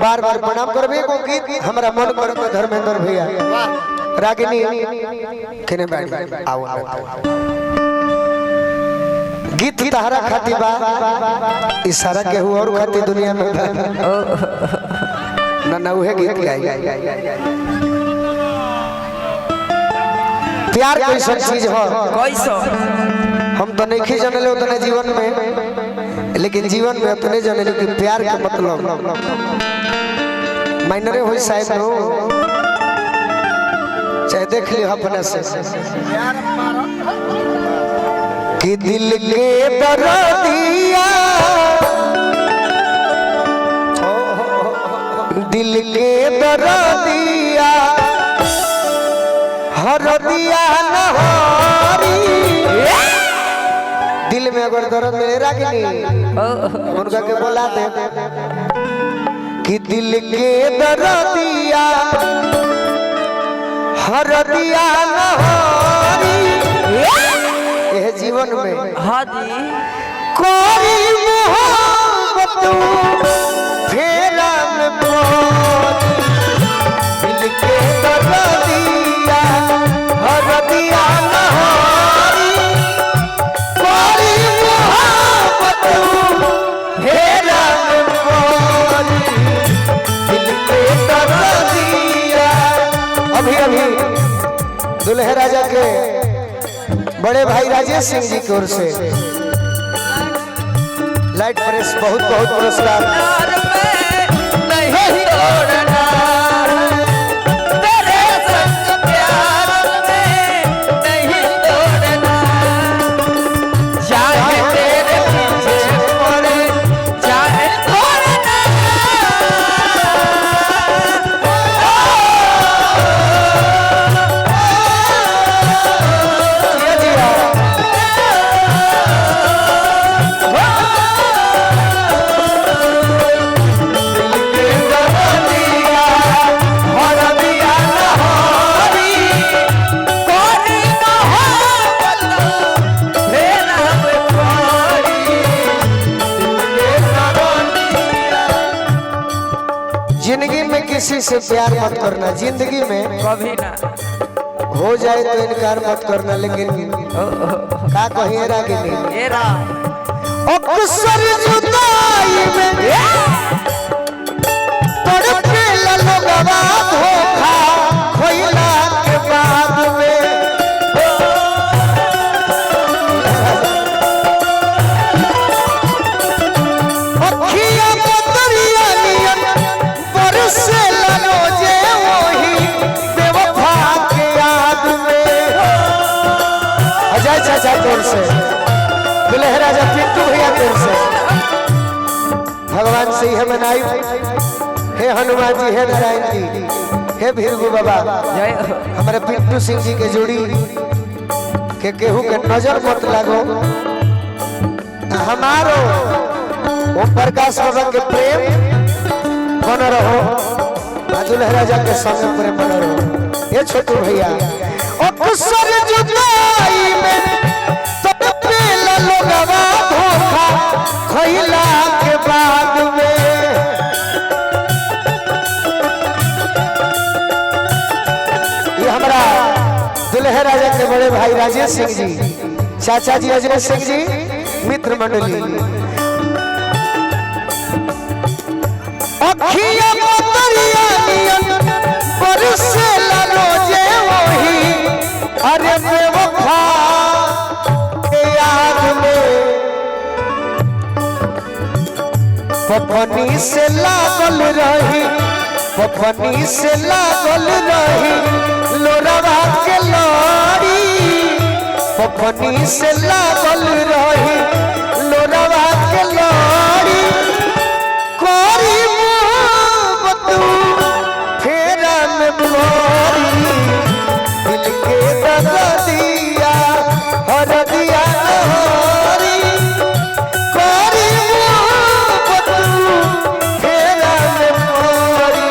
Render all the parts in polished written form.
बार बार प्रणाम करबे को गीत हमरा मन करत धर्मेंद्र भैया रागिनी केने बैठ आओ गीत तहरा खाती बा इशारा के हुआ और खाती दुनिया में ना ना उहे गीत गाई प्यार कैसन चीज हो हम तो नहीं जानले उतने जीवन में लेकिन जीवन में उतने जानले कि प्यार का मतलब माइनरे होई साहब नो चाहे देख लियो अपने से कि दिल के दर्दिया दिल के दर्दिया हर दिया नहारी दिल में अगर दर्द मिले रागिनी उनका के बोला दे कि दिल के दर्दिया हर दिया नहारी यह जीवन में हाँ जी कोई मोहब्बत फेरा में दिल के दर्दिया हर दिया नहारी कोई मोहब्बत फेरा में दिल के दर्दिया। अभी अभी दुल्हे राजा के बड़े भाई राजेश सिंह जी की ओर से लाइट प्रेस बहुत बहुत पुरस्कार जिंदगी में किसी से प्यार मत करना जिंदगी में कभी ना हो जाए तो इनकार मत करना लेकिन का कहिए रागिनी अक्सर जुदाई में तड़पे लोगवा धोखा खोइला के बाद में अखियां बदरिया नियन बरसे ललो जे वही बेवफा के याद में अजय चाचा तोर से दुल्हे राजा पिंटू भैया तोर से भगवान से हमें नाई हे हनुमान जी हे नारायण जी हे भीरगु बाबा हमारे पिंटू सिंह जी के जोड़ी के केहू के नजर मत लागो हमारो ओम प्रकाश बाबा के प्रेम बन रहो दुल्हे राजा के संग प्रेम बन रहो ये छोटू भैया अक्सर जुदाई में तड़पे लोगवा धोखा खोइला के बाद में ये हमारा दुल्हे राजा के बड़े भाई राजेश सिंह जी चाचा जी अजय सिंह जी मित्र मंडली अखियां बदरिया नियन बरसे ललो जे वही अरे बेवफा के याद में पपनी से लागल रही पपनी से लागल रही लोरवा के लाड़ी पपनी से लागल रही लोरवा के लाड़ी कोरी फेरा में मोरी दिल के दर्दिया हर दिया नहारी कोरी फेरा में मोरी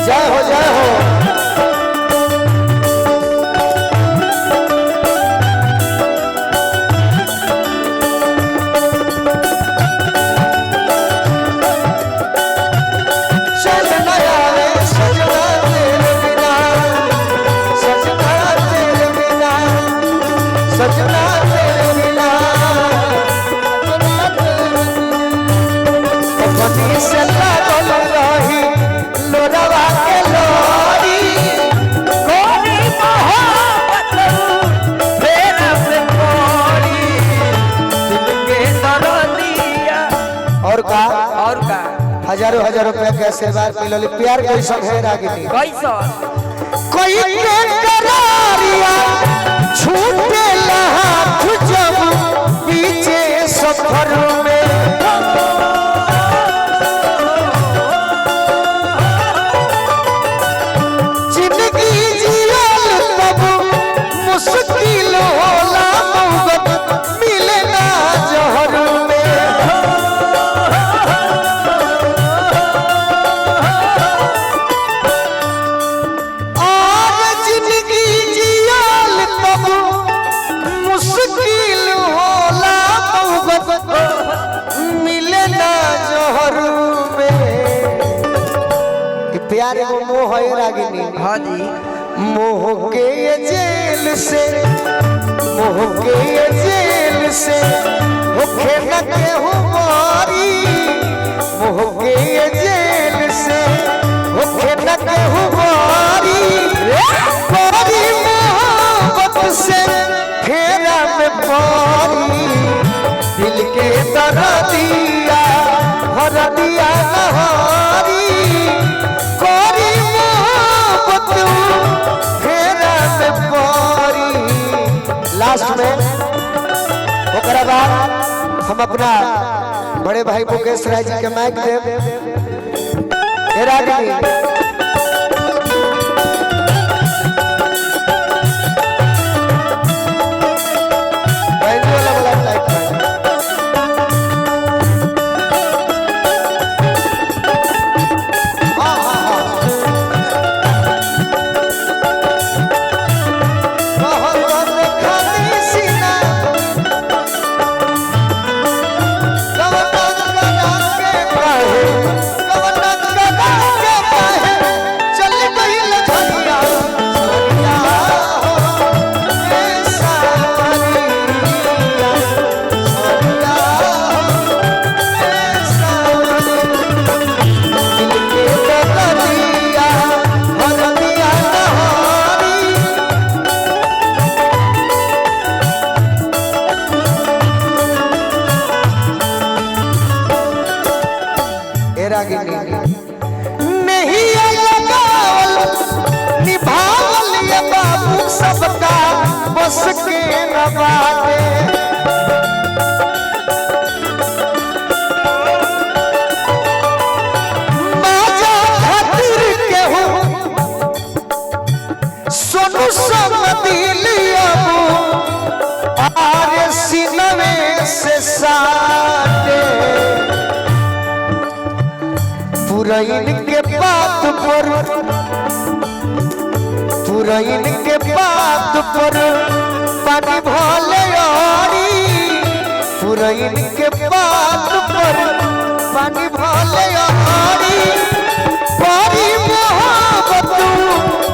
जय हो और का हजारों रुपया के आशीर्वाद मिलल प्यार कैसा है रागिनी कैसा कोई के करारिया छूटे हाथ जब पीछे सफर में जिंदगी जियल तब मुश्किल होला मोहब्बत मिले ना जहर में प्यार को मोह है रागिनी हाँ जी मोह के जेल से होखे न केहू मारी मोह के जेल से होखे न केहू मारी कोरी मोहब्बत से फेरा में पारी दिल के दर्दिया भर दिया नहारी लास्ट में ओकरा बाद हम अपना बड़े भाई मुकेश राय जी के माइक देव नहीं निभावल ये बाबू सबका बस के न बाटे माजा खातिर के हो सोनू सब दिल आरे सीनवे से साटे पुरैन के बात पर पानी भले यारी पुरैन के बात पर पानी भले यारी पारी मोहब्बत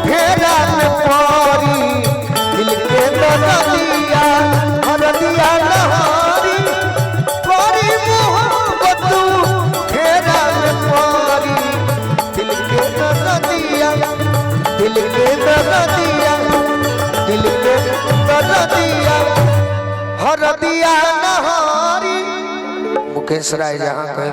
फेरा में पारी दिल के दर्दिया हर दिया नहारी पारी मोहब्बत फेरा में पारी दिल के दर्दिया हर दिया नहारी मुकेश राय जहाँ कहे